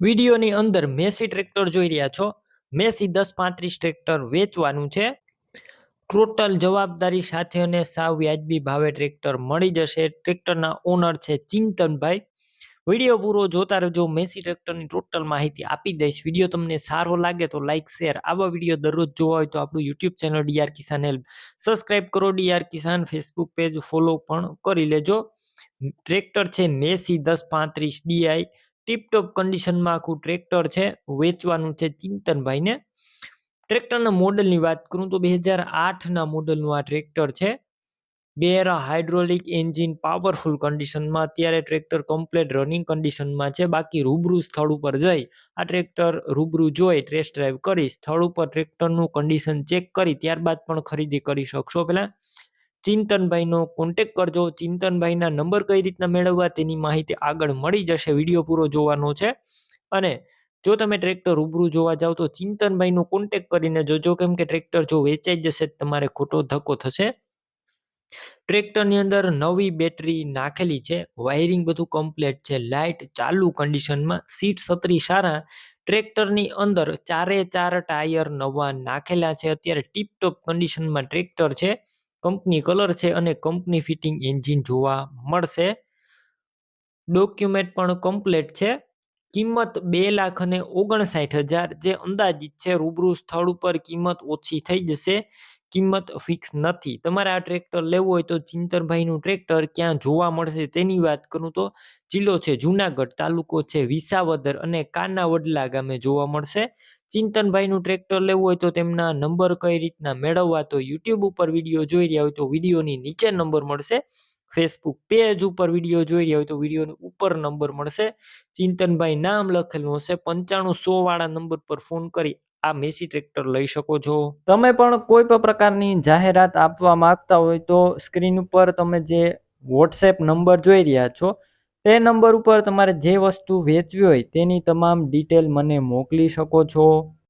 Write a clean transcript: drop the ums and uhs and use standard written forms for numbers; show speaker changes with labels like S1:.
S1: વિડીયોની અંદર Massey tractor જોઈ રહ્યા છો. મેસી 1035 ટ્રેક્ટર વેચવાનું છે. ટોટલ જવાબદારી સાથે અને સાવ વ્યાજબી ભાવે ટ્રેક્ટર મળી જશે. ટ્રેક્ટરના ઓનર છે ચિંતનભાઈ. વિડીયો પૂરો જોતા રહેજો. મેસી ટ્રેક્ટરની ટોટલ માહિતી આપી દઈશ. વિડીયો તમને સારો લાગે તો લાઈક શેર. આવા વિડીયો દરરોજ જોવા હોય તો આપણું યુટ્યુબ ચેનલ ડીઆર કિસાન હેલ્પ સબસ્ક્રાઇબ કરો. ડીઆર કિસાન ફેસબુક પેજ ફોલો પણ કરી લેજો. ટ્રેક્ટર છે મેસી 1035 ડીઆઈ. ટીપટોપ કન્ડિશનમાં આખું ટ્રેક્ટર છે. વેચવાનું છે ચિંતનભાઈને. ટ્રેક્ટરના મોડલની વાત કરું તો 2008ના મોડલનું આ ટ્રેક્ટર છે. ગેર હાઇડ્રોલિક એન્જિન પાવરફુલ કન્ડિશનમાં અત્યારે ટ્રેક્ટર કમ્પ્લીટ રનિંગ કન્ડિશનમાં છે. બાકી રૂબરૂ સ્થળ ઉપર જઈ આ ટ્રેક્ટર રૂબરૂ જોઈ ટેસ્ટ ડ્રાઈવ કરી સ્થળ ઉપર ટ્રેક્ટરનું કન્ડિશન ચેક કરી ત્યારબાદ પણ ખરીદી કરી શકશો. પહેલા ચિંતનભાઈનો કોન્ટેક કરજો. ચિંતનભાઈના નંબર કઈ રીતના મેળવવા તેની માહિતી આગળ મળી જશે. વિડીયો પૂરો જોવાનો છે. અને જો તમે ટ્રેક્ટર રૂબરૂ જોવા જાવ તો ચિંતનભાઈનો કોન્ટેક કરીને જોજો, કેમ કે ટ્રેક્ટર જો વેચાઈ જશે તમારે ખોટો ધક્કો થશે. ટ્રેક્ટરની અંદર નવી બેટરી નાખેલી છે. વાયરિંગ બધું કમ્પ્લીટ છે. લાઇટ ચાલુ કન્ડિશનમાં. સીટ છત્રી સારા. ટ્રેક્ટરની અંદર 4 ટાયર નવા નાખેલા છે. અત્યારે ટીપટોપ કન્ડિશનમાં ટ્રેક્ટર છે. કંપની કલર છે અને કંપની ફિટિંગ એન્જિન જોવા મળશે. ડોક્યુમેન્ટ પણ કમ્પ્લીટ છે. કિંમત 2,59,000 જે અંદાજિત છે. રૂબરૂ સ્થળ ઉપર કિંમત ઓછી થઈ જશે. કિંમત ફિક્સ નથી. તમારે આ ટ્રેક્ટર લેવું હોય તો ચિંતનભાઈનું ટ્રેક્ટર ક્યાં જોવા મળશે તેની વાત કરું તો જિલ્લો છે જુનાગઢ, તાલુકો છે વિસાવદર અને કાનાવડલા ગામે જોવા મળશે. ચિંતનભાઈનું ટ્રેક્ટર લેવું હોય તો તેમના નંબર કઈ રીતના મેળવવા તો યુટ્યુબ ઉપર વિડીયો જોઈ રહ્યા હોય તો વિડીયોની નીચે નંબર મળશે. ફેસબુક પેજ ઉપર વિડીયો જોઈ રહ્યા હોય તો વિડીયોની ઉપર નંબર મળશે. ચિંતનભાઈ નામ લખેલું હશે. 95 વાળા નંબર પર ફોન કરી આ મેસી ટ્રેક્ટર લઈ શકો છો. તમે પણ કોઈ પણ પ્રકારની જાહેરાત આપવા માંગતા હોય તો સ્ક્રીન ઉપર તમે જે વોટ્સએપ નંબર જોઈ રહ્યા છો તે નંબર ઉપર તમારે જે વસ્તુ વેચવી હોય તેની તમામ ડિટેલ મને મોકલી શકો છો.